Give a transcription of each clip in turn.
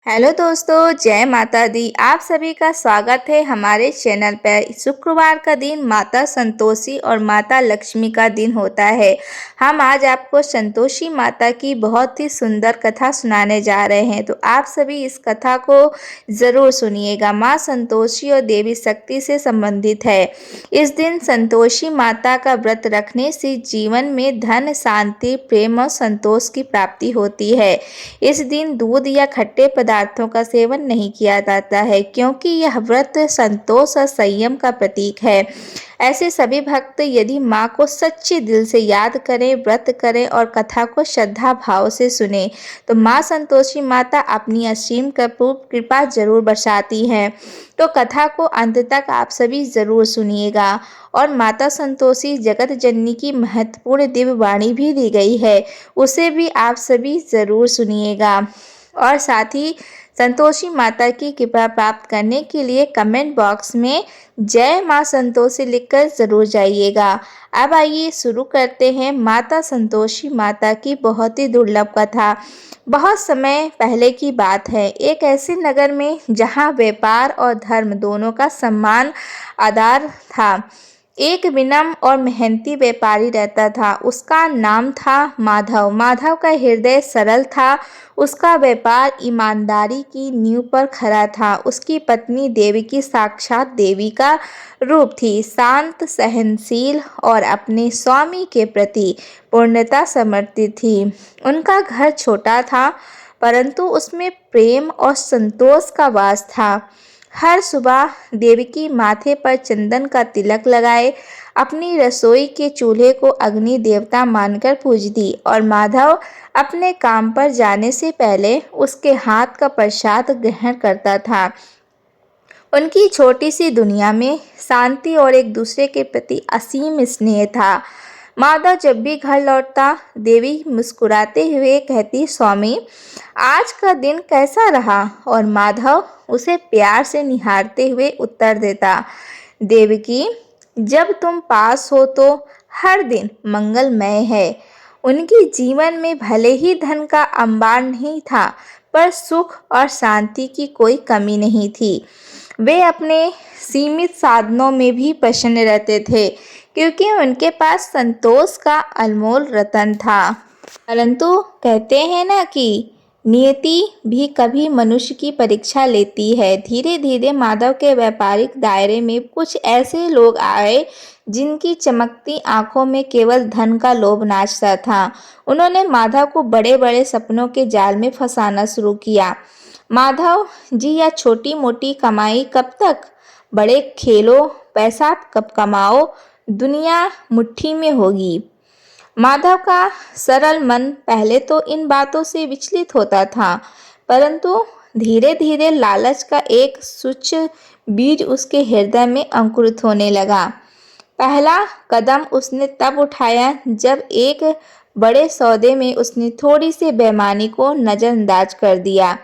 Hello दोस्तों, जय माता दी। आप सभी का स्वागत है हमारे चैनल पर। शुक्रवार का दिन माता संतोषी और माता लक्ष्मी का दिन होता है। हम आज आपको संतोषी माता की बहुत ही सुंदर कथा सुनाने जा रहे हैं, तो आप सभी इस कथा को ज़रूर सुनिएगा। माँ संतोषी और देवी शक्ति से संबंधित है। इस दिन संतोषी माता का व्रत रखने से जीवन में धन, शांति, प्रेम और संतोष की प्राप्ति होती है। इस दिन दूध या खट्टे पदार्थों का सेवन नहीं किया जाता है, क्योंकि यह व्रत संतोष और संयम का प्रतीक है। ऐसे सभी भक्त यदि माँ को सच्चे दिल से याद करें, व्रत करें और कथा को श्रद्धा भाव से सुने, तो माँ संतोषी माता अपनी असीम कृपा जरूर बरसाती हैं। तो कथा को अंत तक आप सभी जरूर सुनिएगा। और माता संतोषी जगत जननी की महत्वपूर्ण दिव्य वाणी भी दी गई है, उसे भी आप सभी ज़रूर सुनिएगा। और साथ ही संतोषी माता की कृपा प्राप्त करने के लिए कमेंट बॉक्स में जय माँ संतोषी लिखकर ज़रूर जाइएगा। अब आइए शुरू करते हैं माता संतोषी माता की बहुत ही दुर्लभ कथा। बहुत समय पहले की बात है। एक ऐसे नगर में जहाँ व्यापार और धर्म दोनों का सम्मान आधार था, एक विनम्र और मेहनती व्यापारी रहता था। उसका नाम था माधव। माधव का हृदय सरल था। उसका व्यापार ईमानदारी की नींव पर खड़ा था। उसकी पत्नी देवकी साक्षात देवी का रूप थी, शांत, सहनशील और अपने स्वामी के प्रति पूर्णतः समर्पित थी। उनका घर छोटा था, परंतु उसमें प्रेम और संतोष का वास था। हर सुबह देवकी माथे पर चंदन का तिलक लगाए अपनी रसोई के चूल्हे को अग्नि देवता मानकर पूजती, और माधव अपने काम पर जाने से पहले उसके हाथ का प्रसाद ग्रहण करता था। उनकी छोटी सी दुनिया में शांति और एक दूसरे के प्रति असीम स्नेह था। माधव जब भी घर लौटता, देवी मुस्कुराते हुए कहती, स्वामी आज का दिन कैसा रहा? और माधव उसे प्यार से निहारते हुए उत्तर देता, देवकी जब तुम पास हो तो हर दिन मंगलमय है। उनके जीवन में भले ही धन का अंबार नहीं था, पर सुख और शांति की कोई कमी नहीं थी। वे अपने सीमित साधनों में भी प्रसन्न रहते थे, क्योंकि उनके पास संतोष का अनमोल रतन था। परंतु कहते हैं ना कि नियति भी कभी मनुष्य की परीक्षा लेती है। धीरे धीरे माधव के व्यापारिक दायरे में कुछ ऐसे लोग आए जिनकी चमकती आंखों में केवल धन का लोभ नाचता था। उन्होंने माधव को बड़े बड़े सपनों के जाल में फंसाना शुरू किया। माधव जी, यह छोटी मोटी कमाई कब तक? बड़े खेलो, पैसा कब कमाओ, दुनिया मुट्ठी में होगी। माधव का सरल मन पहले तो इन बातों से विचलित होता था, परंतु धीरे धीरे लालच का एक सूक्ष्म बीज उसके हृदय में अंकुरित होने लगा। पहला कदम उसने तब उठाया जब एक बड़े सौदे में उसने थोड़ी सी बेईमानी को नज़रअंदाज कर दिया।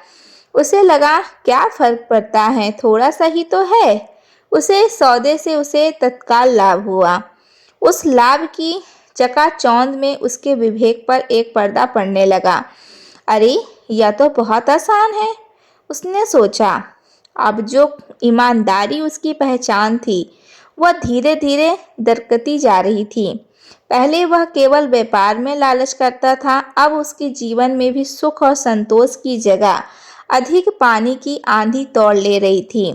उसे लगा, क्या फर्क पड़ता है, थोड़ा सा ही तो है। उसे सौदे से उसे तत्काल लाभ हुआ। उस लाभ की चकाचौंध में उसके विवेक पर एक पर्दा पड़ने लगा। अरे, यह तो बहुत आसान है, उसने सोचा। अब जो ईमानदारी उसकी पहचान थी, वह धीरे धीरे दरकती जा रही थी। पहले वह केवल व्यापार में लालच करता था, अब उसके जीवन में भी सुख और संतोष की जगह अधिक पानी की आंधी तोड़ ले रही थी।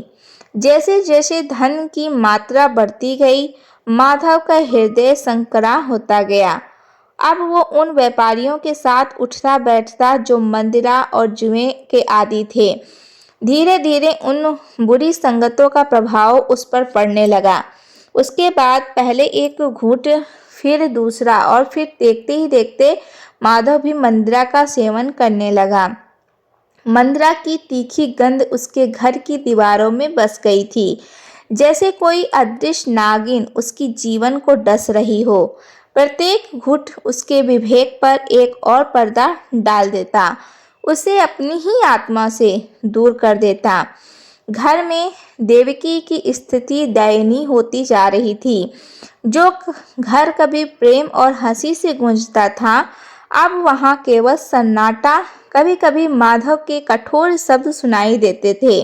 जैसे जैसे धन की मात्रा बढ़ती गई, माधव का हृदय संकरा होता गया। अब वो उन व्यापारियों के साथ उठता बैठता जो मंदिरा और जुए के आदी थे। धीरे धीरे उन बुरी संगतों का प्रभाव उस पर पड़ने लगा। उसके बाद पहले एक घूंट, फिर दूसरा, और फिर देखते ही देखते माधव भी मंदिरा का सेवन करने लगा। मंदिरा की तीखी गंध उसके घर की दीवारों में बस गई थी, जैसे कोई अदृश्य नागिन उसकी जीवन को डस रही हो। प्रत्येक घुट उसके विवेक पर एक और पर्दा डाल देता, उसे अपनी ही आत्मा से दूर कर देता। घर में देवकी की स्थिति दयनीय होती जा रही थी। जो घर कभी प्रेम और हंसी से गूंजता था, अब वहां केवल सन्नाटा कभी कभी माधव के कठोर शब्द सुनाई देते थे।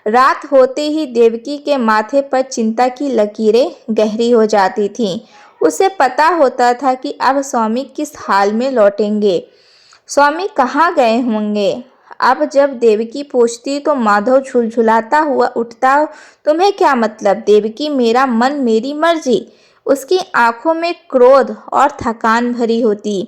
रात होते ही देवकी के माथे पर चिंता की लकीरें गहरी हो जाती थीं। उसे पता होता था कि अब स्वामी किस हाल में लौटेंगे, स्वामी कहाँ गए होंगे। अब जब देवकी पूछती तो माधव झुलझुलाता हुआ उठता, तुम्हें क्या मतलब देवकी, मेरा मन मेरी मर्जी। उसकी आंखों में क्रोध और थकान भरी होती।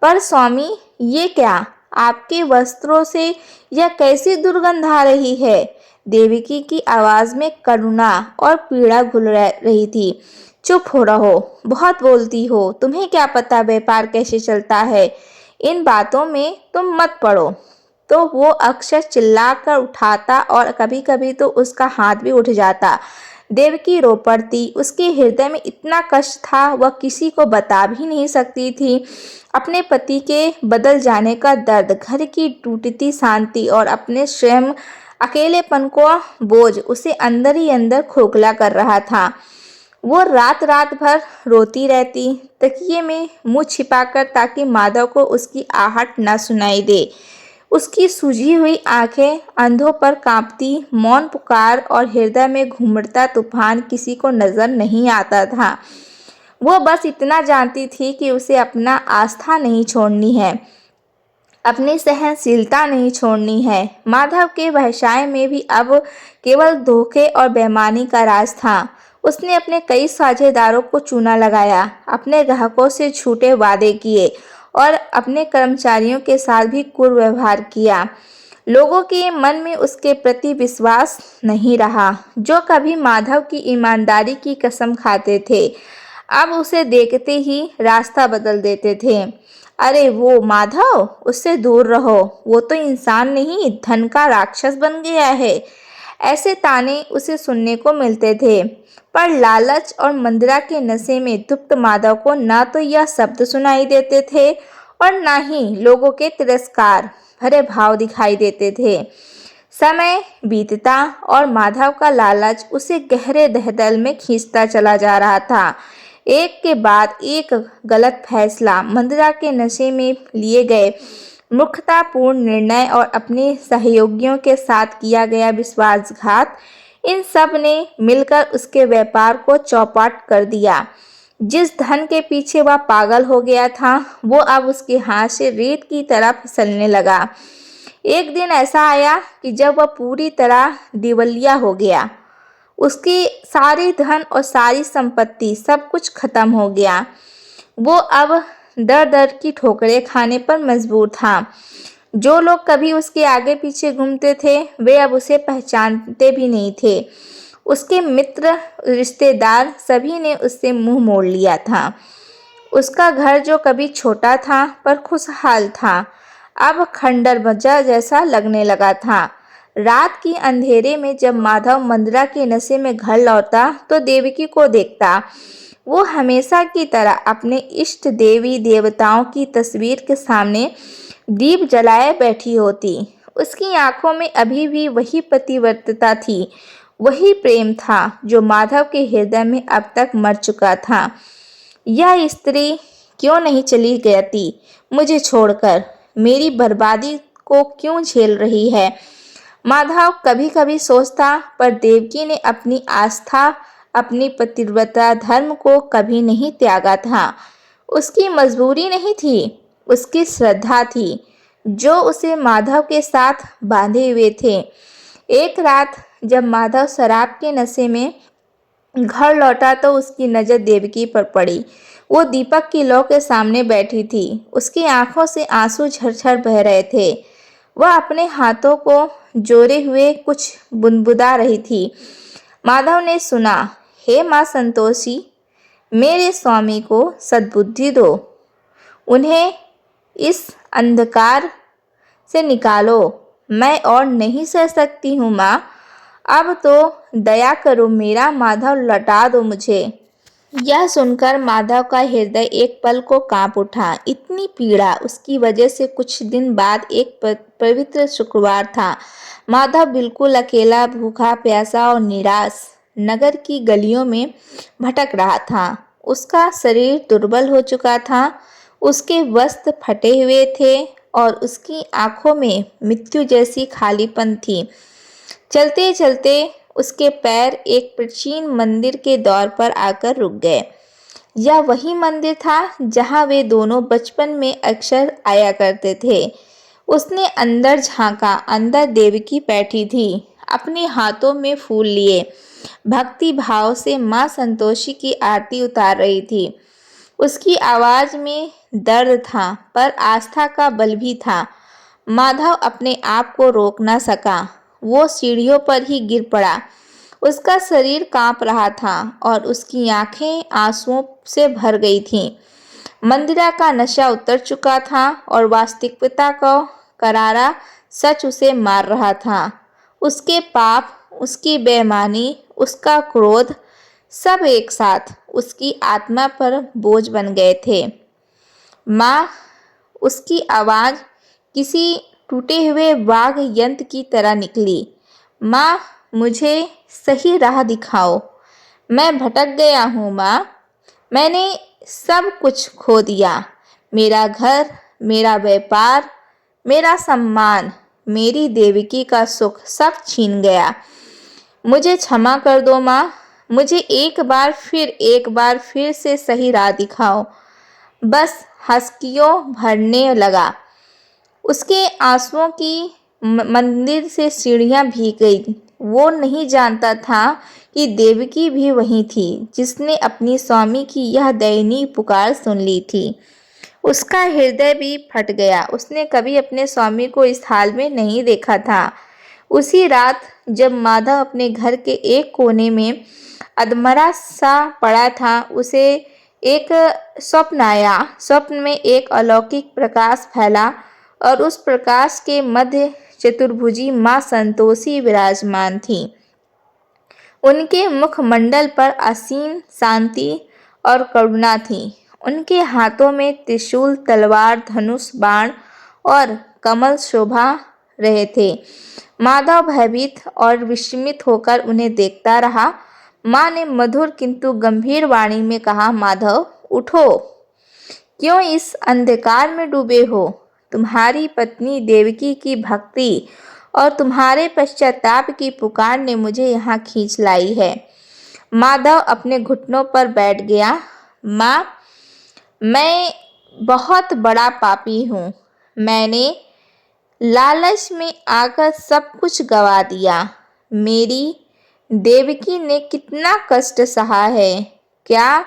पर स्वामी, ये क्या, आपके वस्त्रों से यह कैसी दुर्गंध आ रही है। देवकी की आवाज में करुणा और पीड़ा घुल रही थी। चुप हो रहो, बहुत बोलती हो, तुम्हें क्या पता व्यापार कैसे चलता है, इन बातों में तुम मत पड़ो। तो वो अक्सर चिल्लाकर उठाता और कभी कभी तो उसका हाथ भी उठ जाता। देवकी रो पड़ती। उसके हृदय में इतना कष्ट था, वह किसी को बता भी नहीं सकती थी। अपने पति के बदल जाने का दर्द, घर की टूटती शांति और अपने स्वयं अकेलेपन को बोझ उसे अंदर ही अंदर खोखला कर रहा था। वो रात रात भर रोती रहती, तकिए में मुंह छिपाकर, ताकि माधव को उसकी आहट न सुनाई दे। उसकी सूजी हुई आंखें अंधों पर कांपती, मौन पुकार और हृदय में घुमड़ता तूफान किसी को नजर नहीं आता था। वो बस इतना जानती थी कि उसे अपना आस्था नहीं छोड़नी है, अपनी सहनशीलता नहीं छोड़नी है। माधव के व्यवसाय में भी अब केवल धोखे और बेईमानी का राज था। उसने अपने कई साझेदारों को चूना लगाया, अपने ग्राहकों से झूठे वादे किए और अपने कर्मचारियों के साथ भी क्रूर व्यवहार किया। लोगों के मन में उसके प्रति विश्वास नहीं रहा। जो कभी माधव की ईमानदारी की कसम खाते थे, अब उसे देखते ही रास्ता बदल देते थे। अरे वो माधव, उससे दूर रहो, वो तो इंसान नहीं, धन का राक्षस बन गया है। ऐसे ताने उसे सुनने को मिलते थे। पर लालच और मंदिरा के नशे में धुप्त माधव को न तो यह शब्द सुनाई देते थे और न ही लोगों के तिरस्कार भरे भाव दिखाई देते थे। समय बीतता और माधव का लालच उसे गहरे दलदल में खींचता चला जा रहा था। एक के बाद एक गलत फैसला, मंदिरा के नशे में लिए गए मूर्खतापूर्ण निर्णय और अपने सहयोगियों के साथ किया गया विश्वासघात, इन सब ने मिलकर उसके व्यापार को चौपट कर दिया। जिस धन के पीछे वह पागल हो गया था, वो अब उसके हाथ से रेत की तरह फिसलने लगा। एक दिन ऐसा आया कि जब वह पूरी तरह दिवालिया हो गया। उसकी सारी धन और सारी संपत्ति, सब कुछ खत्म हो गया। वो अब दर दर की ठोकरें खाने पर मजबूर था। जो लोग कभी उसके आगे पीछे घूमते थे, वे अब उसे पहचानते भी नहीं थे। उसके मित्र, रिश्तेदार सभी ने उससे मुंह मोड़ लिया था। उसका घर जो कभी छोटा था पर खुशहाल था, अब खंडर बजा जैसा लगने लगा था। रात की अंधेरे में जब माधव मंदिरा के नशे में घर लौटा तो देवकी को देखता। वो हमेशा की तरह अपने इष्ट देवी देवताओं की तस्वीर के सामने दीप जलाए बैठी होती। उसकी आंखों में अभी भी वही पतिव्रता थी, वही प्रेम था जो माधव के हृदय में अब तक मर चुका था। यह स्त्री क्यों नहीं चली गई मुझे छोड़कर, मेरी बर्बादी को क्यों झेल रही है, माधव कभी कभी सोचता। पर देवकी ने अपनी आस्था, अपनी पतिव्रता धर्म को कभी नहीं त्यागा था। उसकी मजबूरी नहीं थी, उसकी श्रद्धा थी, जो उसे माधव के साथ बांधे हुए थे। एक रात जब माधव शराब के नशे में घर लौटा तो उसकी नज़र देवकी पर पड़ी। वो दीपक की लौ के सामने बैठी थी। उसकी आंखों से आंसू झरझर बह रहे थे। वह अपने हाथों को जोड़े हुए कुछ बुनबुदा रही थी। माधव ने सुना, हे माँ संतोषी, मेरे स्वामी को सद्बुद्धि दो, उन्हें इस अंधकार से निकालो। मैं और नहीं सह सकती हूँ माँ, अब तो दया करो, मेरा माधव लौटा दो मुझे। यह सुनकर माधव का हृदय एक पल को कांप उठा। इतनी पीड़ा उसकी वजह से। कुछ दिन बाद एक पवित्र शुक्रवार था। माधव बिल्कुल अकेला, भूखा प्यासा और निराश नगर की गलियों में भटक रहा था। उसका शरीर दुर्बल हो चुका था, उसके वस्त्र फटे हुए थे, और उसकी आंखों में मृत्यु जैसी खालीपन थी। चलते चलते उसके पैर एक प्राचीन मंदिर के द्वार पर आकर रुक गए। यह वही मंदिर था जहां वे दोनों बचपन में अक्सर आया करते थे। उसने अंदर झांका। अंदर देवकी बैठी थी, अपने हाथों में फूल लिए, भक्ति भाव से मां संतोषी की आरती उतार रही थी। उसकी आवाज में दर्द था, पर आस्था का बल भी था। माधव अपने आप को रोक न सका। वो सीढ़ियों पर ही गिर पड़ा। उसका शरीर कांप रहा था और उसकी आंखें आंसुओं से भर गई थीं। मंदिरा का नशा उतर चुका था और वास्तविकता का करारा सच उसे मार रहा था। उसके पाप, उसकी बेईमानी, उसका क्रोध, सब एक साथ उसकी आत्मा पर बोझ बन गए थे। माँ, उसकी आवाज़ किसी टूटे हुए वाद्य यंत्र की तरह निकली। माँ, मुझे सही राह दिखाओ। मैं भटक गया हूँ माँ। मैंने सब कुछ खो दिया। मेरा घर, मेरा व्यापार, मेरा सम्मान, मेरी देवकी का सुख सब छीन गया। मुझे क्षमा कर दो माँ। मुझे एक बार फिर से सही राह दिखाओ। बस हंसकियों भरने लगा। उसके आंसुओं की मंदिर से सीढ़ियां भीग गई। वो नहीं जानता था कि देवकी भी वही थी जिसने अपनी स्वामी की यह दयनीय पुकार सुन ली थी। उसका हृदय भी फट गया। उसने कभी अपने स्वामी को इस हाल में नहीं देखा था। उसी रात जब माधव अपने घर के एक कोने में अधमरा सा पड़ा था, उसे एक स्वप्न आया। स्वप्न में एक अलौकिक प्रकाश फैला और उस प्रकाश के मध्य चतुर्भुजी मां संतोषी विराजमान थी। उनके मुखमंडल पर असीम शांति और करुणा थी। उनके हाथों में त्रिशूल, तलवार, धनुष, बाण और कमल शोभा रहे थे। माधव भयभीत और विस्मित होकर उन्हें देखता रहा। माँ ने मधुर किंतु गंभीर वाणी में कहा, माधव उठो। क्यों इस अंधकार में डूबे हो? तुम्हारी पत्नी देवकी की भक्ति और तुम्हारे पश्चाताप की पुकार ने मुझे यहाँ खींच लाई है। माधव अपने घुटनों पर बैठ गया। माँ, मैं बहुत बड़ा पापी हूँ। मैंने लालच में आकर सब कुछ गवा दिया। मेरी देवकी ने कितना कष्ट सहा है। क्या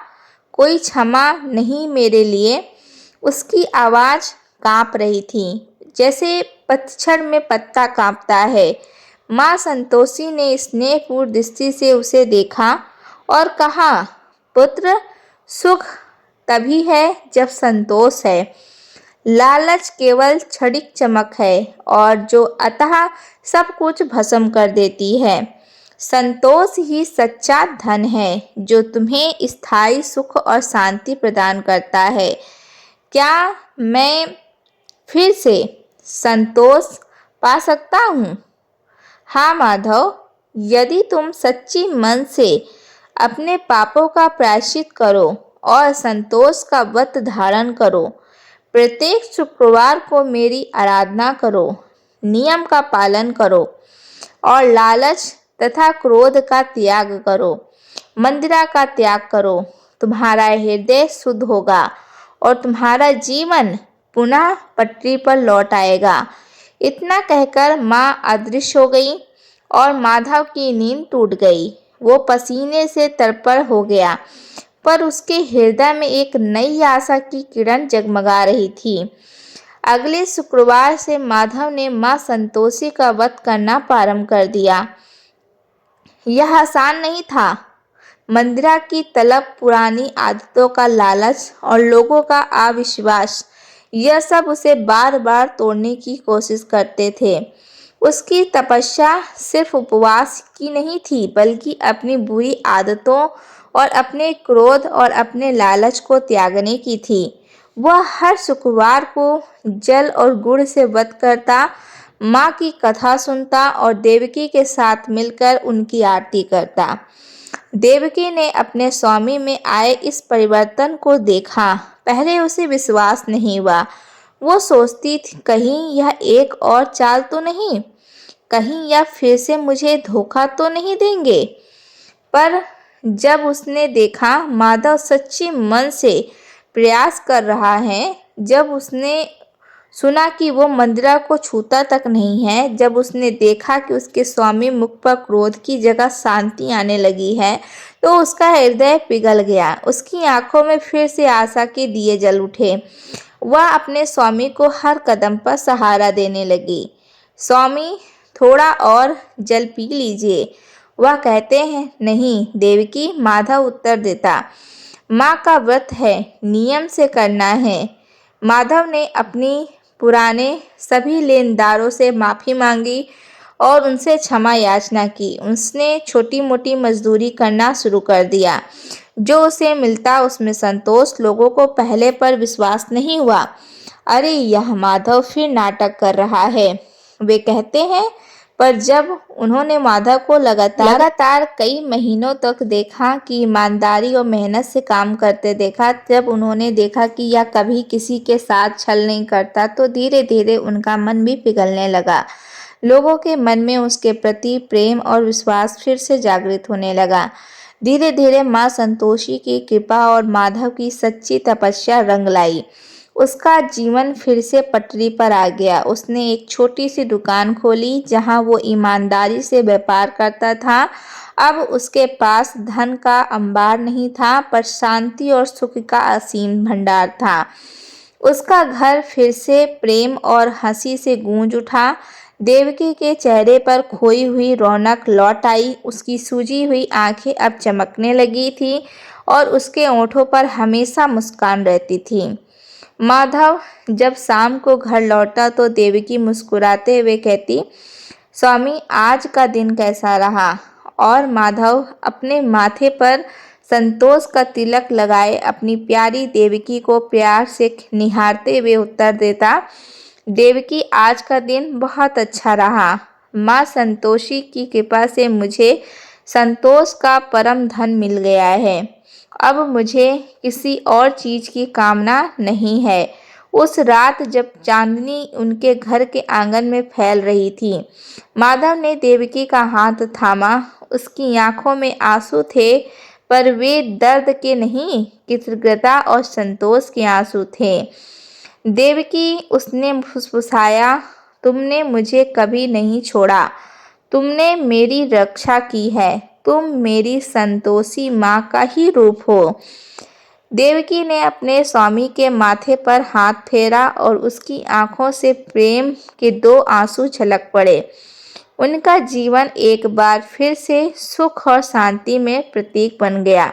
कोई क्षमा नहीं मेरे लिए? उसकी आवाज़ कांप रही थी, जैसे पतझड़ में पत्ता कांपता है। माँ संतोषी ने स्नेहपूर्ण दृष्टि से उसे देखा और कहा, पुत्र, सुख तभी है जब संतोष है। लालच केवल क्षणिक चमक है और जो अतः सब कुछ भस्म कर देती है। संतोष ही सच्चा धन है जो तुम्हें स्थायी सुख और शांति प्रदान करता है। क्या मैं फिर से संतोष पा सकता हूँ? हाँ माधव, यदि तुम सच्ची मन से अपने पापों का प्रायश्चित करो और संतोष का व्रत धारण करो, प्रत्येक शुक्रवार को मेरी आराधना करो, नियम का पालन करो और लालच तथा क्रोध का त्याग करो, मंदिरा का त्याग करो, तुम्हारा हृदय शुद्ध होगा और तुम्हारा जीवन पुनः पटरी पर लौट आएगा। इतना कहकर माँ अदृश्य हो गई और माधव की नींद टूट गई। वो पसीने से तरपड़ हो गया, पर उसके हृदय में एक नई आशा की किरण जगमगा रही थी। अगले शुक्रवार से माधव ने माँ संतोषी का व्रत करना प्रारंभ कर दिया। यह आसान नहीं था। मंदिरा की तलब, पुरानी आदतों का लालच और लोगों का अविश्वास, यह सब उसे बार बार तोड़ने की कोशिश करते थे। उसकी तपस्या सिर्फ उपवास की नहीं थी, बल्कि अपनी बुरी आदतों और अपने क्रोध और अपने लालच को त्यागने की थी। वह हर शुक्रवार को जल और गुड़ से व्रत करता, माँ की कथा सुनता और देवकी के साथ मिलकर उनकी आरती करता। देवकी ने अपने स्वामी में आए इस परिवर्तन को देखा। पहले उसे विश्वास नहीं हुआ। वो सोचती थी कहीं यह एक और चाल तो नहीं, कहीं यह फिर से मुझे धोखा तो नहीं देंगे। पर जब उसने देखा माधव सच्चे मन से प्रयास कर रहा है, जब उसने सुना कि वो मंदिरा को छूता तक नहीं है, जब उसने देखा कि उसके स्वामी मुख पर क्रोध की जगह शांति आने लगी है, तो उसका हृदय पिघल गया। उसकी आंखों में फिर से आशा के दिए जल उठे। वह अपने स्वामी को हर कदम पर सहारा देने लगी। स्वामी, थोड़ा और जल पी लीजिए, वह कहते हैं। नहीं देवकी, माधव उत्तर देता। माँ का व्रत है, नियम से करना है। माधव ने अपनी पुराने सभी लेनदारों से माफ़ी मांगी और उनसे क्षमा याचना की। उसने छोटी मोटी मजदूरी करना शुरू कर दिया। जो उसे मिलता उसमें संतोष। लोगों को पहले पर विश्वास नहीं हुआ। अरे, यह माधव फिर नाटक कर रहा है, वे कहते हैं। पर जब उन्होंने माधव को लगातार कई महीनों तक देखा कि ईमानदारी और मेहनत से काम करते देखा, जब उन्होंने देखा कि यह कभी किसी के साथ छल नहीं करता, तो धीरे धीरे उनका मन भी पिघलने लगा। लोगों के मन में उसके प्रति प्रेम और विश्वास फिर से जागृत होने लगा। धीरे धीरे माँ संतोषी की कृपा और माधव की सच्ची तपस्या रंग लाई। उसका जीवन फिर से पटरी पर आ गया। उसने एक छोटी सी दुकान खोली जहां वो ईमानदारी से व्यापार करता था। अब उसके पास धन का अंबार नहीं था, पर शांति और सुख का असीम भंडार था। उसका घर फिर से प्रेम और हंसी से गूंज उठा। देवकी के चेहरे पर खोई हुई रौनक लौट आई। उसकी सूजी हुई आंखें अब चमकने लगी थी और उसके होठों पर हमेशा मुस्कान रहती थी। माधव जब शाम को घर लौटा तो देवकी मुस्कुराते हुए कहती, स्वामी, आज का दिन कैसा रहा? और माधव अपने माथे पर संतोष का तिलक लगाए अपनी प्यारी देवकी को प्यार से निहारते हुए उत्तर देता, देवकी, आज का दिन बहुत अच्छा रहा। माँ संतोषी की कृपा से मुझे संतोष का परम धन मिल गया है। अब मुझे किसी और चीज की कामना नहीं है। उस रात जब चांदनी उनके घर के आंगन में फैल रही थी, माधव ने देवकी का हाथ थामा। उसकी आंखों में आंसू थे, पर वे दर्द के नहीं, कृतज्ञता और संतोष के आंसू थे। देवकी, उसने फुसफुसाया, तुमने मुझे कभी नहीं छोड़ा। तुमने मेरी रक्षा की है। तुम मेरी संतोषी माँ का ही रूप हो। देवकी ने अपने स्वामी के माथे पर हाथ फेरा और उसकी आंखों से प्रेम के दो आंसू छलक पड़े। उनका जीवन एक बार फिर से सुख और शांति में प्रतीक बन गया,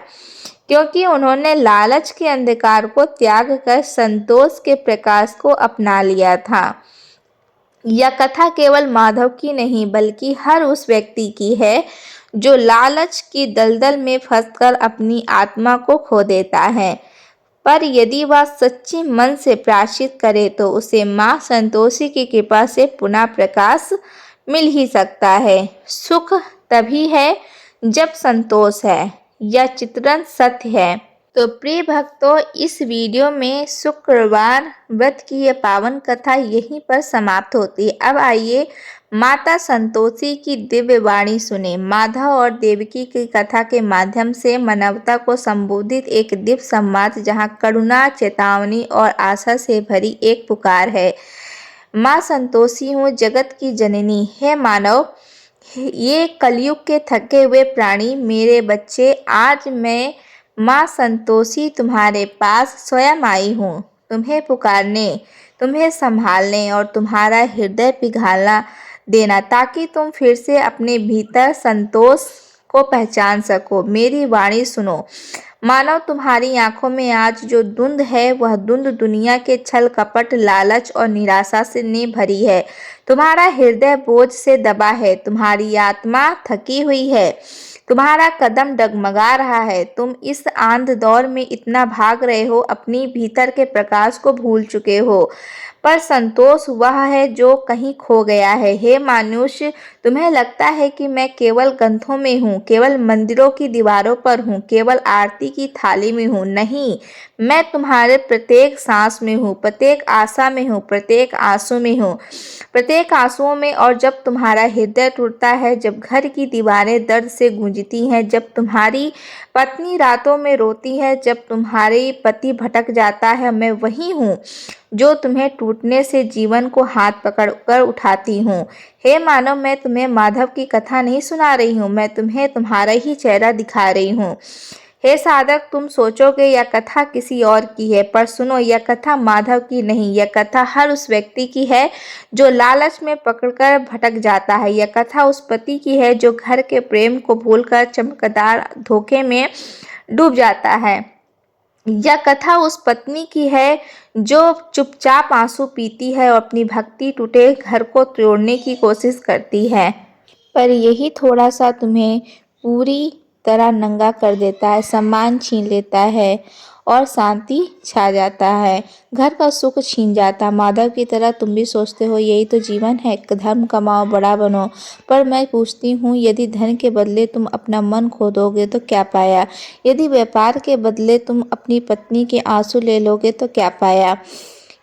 क्योंकि उन्होंने लालच के अंधकार को त्याग कर संतोष के प्रकाश को अपना लिया था। यह कथा केवल माधव की नहीं, बल्कि हर उस व्यक्ति की है जो लालच की दलदल में फंसकर अपनी आत्मा को खो देता है। पर यदि वह सच्ची मन से प्रायश्चित करे तो उसे माँ संतोषी की कृपा से पुनः प्रकाश मिल ही सकता है। सुख तभी है जब संतोष है। यह चित्रण सत्य है। तो प्रिय भक्तों, इस वीडियो में शुक्रवार व्रत की यह पावन कथा यहीं पर समाप्त होती है। अब आइए माता संतोषी की दिव्य वाणी सुने। माधव और देवकी की कथा के माध्यम से मानवता को संबोधित एक दिव्य संवाद, जहां करुणा, चेतावनी और आशा से भरी एक पुकार है। माँ संतोषी हूँ, जगत की जननी। है मानव, ये कलयुग के थके हुए प्राणी, मेरे बच्चे, आज मैं माँ संतोषी तुम्हारे पास स्वयं आई हूँ, तुम्हें पुकारने, तुम्हें संभालने और तुम्हारा हृदय पिघालना देना, ताकि तुम फिर से अपने भीतर संतोष को पहचान सको। मेरी वाणी सुनो। मानव, तुम्हारी आंखों में आज जो धुंध है, वह धुंध दुनिया के छल कपट, लालच और निराशा से ने भरी है। तुम्हारा हृदय बोझ से दबा है, तुम्हारी आत्मा थकी हुई है, तुम्हारा कदम डगमगा रहा है। तुम इस आंध दौर में इतना भाग रहे हो, अपनी भीतर के प्रकाश को भूल चुके हो। पर संतोष वह है जो कहीं खो गया है। हे मनुष्य, तुम्हें लगता है कि मैं केवल ग्रंथों में हूँ, केवल मंदिरों की दीवारों पर हूँ, केवल आरती की थाली में हूँ। नहीं, मैं तुम्हारे प्रत्येक सांस में हूँ, प्रत्येक आशा में हूँ, प्रत्येक आंसू में हूँ, प्रत्येक आंसुओं में। और जब तुम्हारा हृदय टूटता है, जब घर की दीवारें दर्द से गूंजती हैं, जब तुम्हारी पत्नी रातों में रोती है, जब तुम्हारे पति भटक जाता है, मैं वही हूँ जो तुम्हें टूटने से जीवन को हाथ पकड़कर उठाती हूँ। हे मानव, मैं तुम्हें माधव की कथा नहीं सुना रही हूँ, मैं तुम्हें तुम्हारा ही चेहरा दिखा रही हूँ। हे साधक, तुम सोचोगे यह कथा किसी और की है, पर सुनो, यह कथा माधव की नहीं, यह कथा हर उस व्यक्ति की है जो लालच में पकड़कर भटक जाता है। यह कथा उस पति की है जो घर के प्रेम को भूलकर चमकदार धोखे में डूब जाता है। यह कथा उस पत्नी की है जो चुपचाप आंसू पीती है और अपनी भक्ति टूटे घर को तोड़ने की कोशिश करती है, पर यही थोड़ा सा तुम्हें पूरी तरह नंगा कर देता है, सम्मान छीन लेता है और शांति छा जाता है, घर का सुख छीन जाता है। माधव की तरह तुम भी सोचते हो यही तो जीवन है, धर्म कमाओ, बड़ा बनो। पर मैं पूछती हूँ, यदि धन के बदले तुम अपना मन खो दोगे तो क्या पाया? यदि व्यापार के बदले तुम अपनी पत्नी के आंसू ले लोगे तो क्या पाया?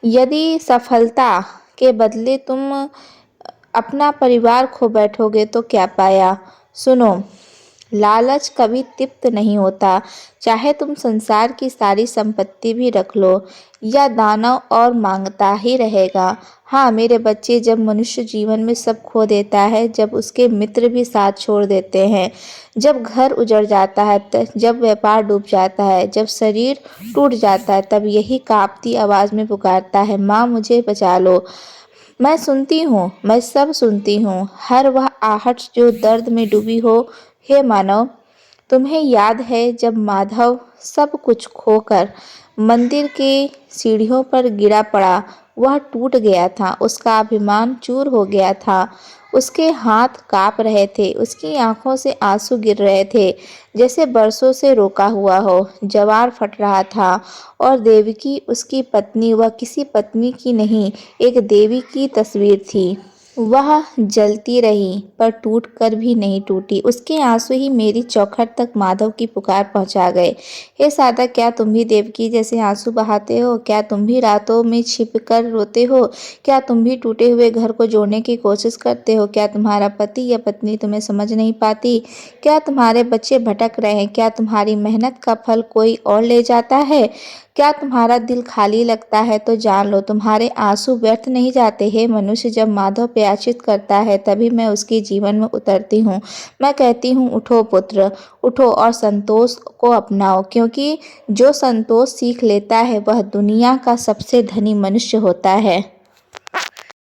यदि सफलता के बदले तुम अपना परिवार खो बैठोगे तो क्या पाया? सुनो, लालच कभी तृप्त नहीं होता, चाहे तुम संसार की सारी संपत्ति भी रख लो, या दानव और मांगता ही रहेगा। हाँ मेरे बच्चे, जब मनुष्य जीवन में सब खो देता है, जब उसके मित्र भी साथ छोड़ देते हैं, जब घर उजड़ जाता है, जब व्यापार डूब जाता है, जब शरीर टूट जाता है, तब यही कांपती आवाज़ में पुकारता है, माँ मुझे बचा लो। मैं सुनती हूँ, मैं सब सुनती हूँ, हर वह आहट जो दर्द में डूबी हो। हे मानव, तुम्हें याद है जब माधव सब कुछ खोकर मंदिर की सीढ़ियों पर गिरा पड़ा? वह टूट गया था, उसका अभिमान चूर हो गया था, उसके हाथ काँप रहे थे, उसकी आंखों से आंसू गिर रहे थे जैसे बरसों से रोका हुआ हो। जवार फट रहा था और देवकी उसकी पत्नी, वह किसी पत्नी की नहीं, एक देवी की तस्वीर थी। वह जलती रही पर टूट कर भी नहीं टूटी। उसके आंसू ही मेरी चौखट तक माधव की पुकार पहुंचा गए। हे साधक, क्या तुम भी देवकी जैसे आंसू बहाते हो? क्या तुम भी रातों में छिप कर रोते हो? क्या तुम भी टूटे हुए घर को जोड़ने की कोशिश करते हो? क्या तुम्हारा पति या पत्नी तुम्हें समझ नहीं पाती? क्या तुम्हारे बच्चे भटक रहे हैं? क्या तुम्हारी मेहनत का फल कोई और ले जाता है? क्या तुम्हारा दिल खाली लगता है तो जान लो, तुम्हारे आंसू व्यर्थ नहीं जाते। हे मनुष्य, जब माधव प्याचित करता है तभी मैं उसके जीवन में उतरती हूँ। मैं कहती हूँ, उठो पुत्र, उठो और संतोष को अपनाओ, क्योंकि जो संतोष सीख लेता है वह दुनिया का सबसे धनी मनुष्य होता है।